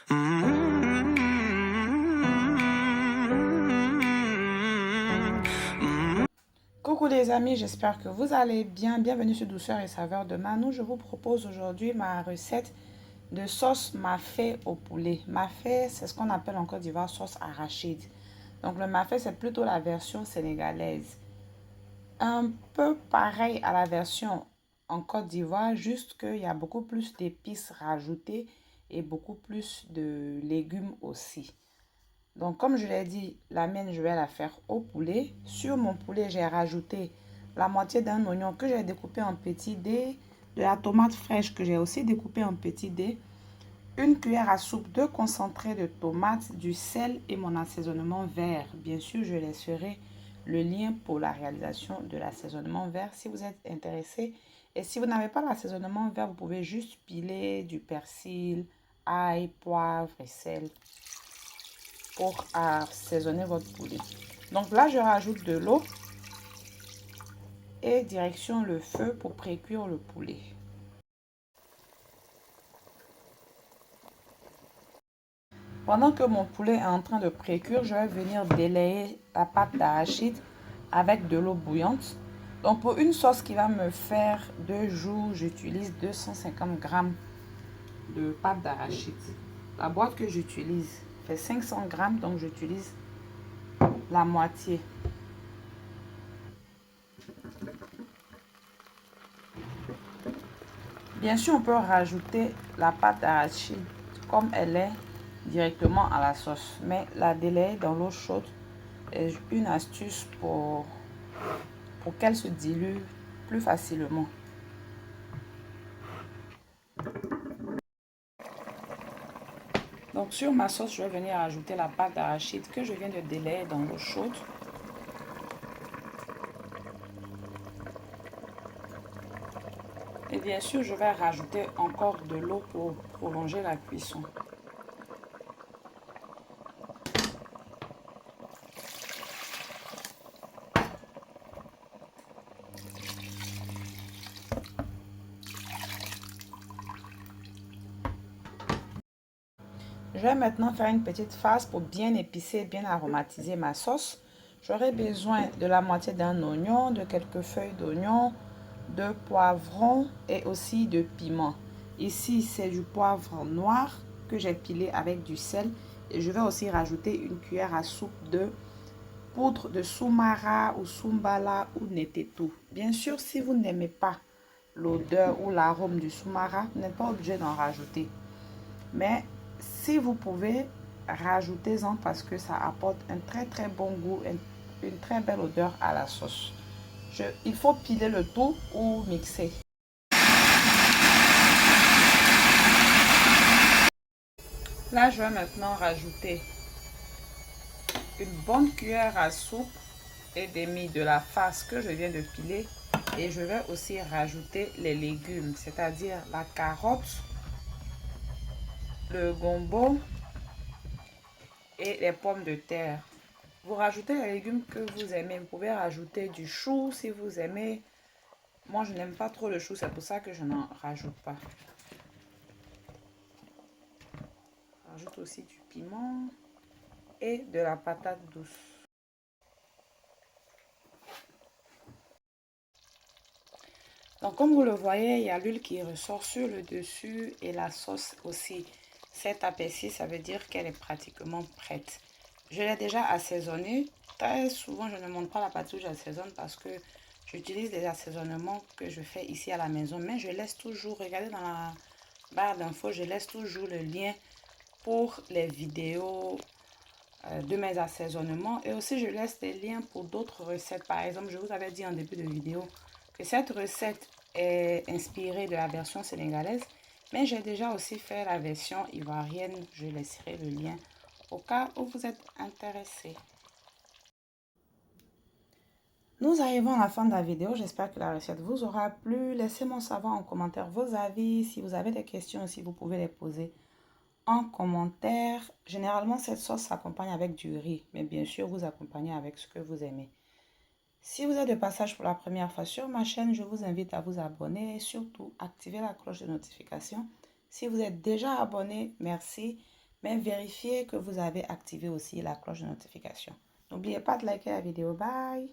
Coucou les amis, j'espère que vous allez bien. Bienvenue sur Douceur et Saveur de Mano. Je vous propose aujourd'hui ma recette de sauce mafé au poulet. Mafé, c'est ce qu'on appelle en Côte d'Ivoire sauce arachide. Donc le mafé, c'est plutôt la version sénégalaise. Un peu pareil à la version en Côte d'Ivoire, juste qu'il y a beaucoup plus d'épices rajoutées et beaucoup plus de légumes aussi. Donc, comme je l'ai dit, la mienne, je vais la faire au poulet. Sur mon poulet, j'ai rajouté la moitié d'un oignon que j'ai découpé en petits dés, de la tomate fraîche que j'ai aussi découpée en petits dés, une cuillère à soupe de concentré de tomate, du sel et mon assaisonnement vert. Bien sûr, je laisserai le lien pour la réalisation de l'assaisonnement vert si vous êtes intéressé. Et si vous n'avez pas l'assaisonnement vert, vous pouvez juste piler du persil, ail, poivre et sel pour assaisonner votre poulet. Donc là, je rajoute de l'eau et direction le feu pour pré-cuire le poulet. Pendant que mon poulet est en train de pré-cuire, je vais venir délayer la pâte d'arachide avec de l'eau bouillante. Donc pour une sauce qui va me faire 2 jours, j'utilise 250 g de pâte d'arachide. La boîte que j'utilise fait 500 g, donc j'utilise la moitié. Bien sûr, on peut rajouter la pâte d'arachide comme elle est directement à la sauce, mais la délayer dans l'eau chaude est une astuce pour qu'elle se dilue plus facilement. Donc sur ma sauce, je vais venir ajouter la pâte d'arachide que je viens de délayer dans l'eau chaude. Et bien sûr, je vais rajouter encore de l'eau pour prolonger la cuisson. Je vais maintenant faire une petite farce pour bien épicer, bien aromatiser ma sauce. J'aurai besoin de la moitié d'un oignon, de quelques feuilles d'oignon, de poivrons et aussi de piment. Ici, c'est du poivre noir que j'ai pilé avec du sel. Et je vais aussi rajouter une cuillère à soupe de poudre de soumara ou soumbala ou netetou. Bien sûr, si vous n'aimez pas l'odeur ou l'arôme du soumara, vous n'êtes pas obligé d'en rajouter. Mais si vous pouvez, rajoutez-en parce que ça apporte un très bon goût, une très belle odeur à la sauce. Il faut piler le tout ou mixer. Là, je vais maintenant rajouter une bonne cuillère à soupe et demi de la farce que je viens de piler. Et je vais aussi rajouter les légumes, c'est-à-dire la carotte, le gombo et les pommes de terre. Vous rajoutez les légumes que vous aimez. Vous pouvez rajouter du chou si vous aimez. Moi, je n'aime pas trop le chou, c'est pour ça que je n'en rajoute pas. Je rajoute aussi du piment et de la patate douce. Donc, comme vous le voyez, il y a l'huile qui ressort sur le dessus et la sauce aussi s'est apaisée. Ça veut dire qu'elle est pratiquement prête. Je l'ai déjà assaisonnée. Très souvent, je ne monte pas la pâte où j'assaisonne parce que j'utilise des assaisonnements que je fais ici à la maison. Mais je laisse toujours, regardez dans la barre d'infos, je laisse toujours le lien pour les vidéos de mes assaisonnements. Et aussi, je laisse des liens pour d'autres recettes. Par exemple, je vous avais dit en début de vidéo que cette recette est inspirée de la version sénégalaise. Mais j'ai déjà aussi fait la version ivoirienne. Je laisserai le lien au cas où vous êtes intéressé. Nous arrivons à la fin de la vidéo. J'espère que la recette vous aura plu. Laissez-moi savoir en commentaire vos avis. Si vous avez des questions aussi, vous pouvez les poser en commentaire. Généralement, cette sauce s'accompagne avec du riz. Mais bien sûr, vous accompagnez avec ce que vous aimez. Si vous êtes de passage pour la première fois sur ma chaîne, je vous invite à vous abonner et surtout activer la cloche de notification. Si vous êtes déjà abonné, merci. Mais vérifiez que vous avez activé aussi la cloche de notification. N'oubliez pas de liker la vidéo. Bye!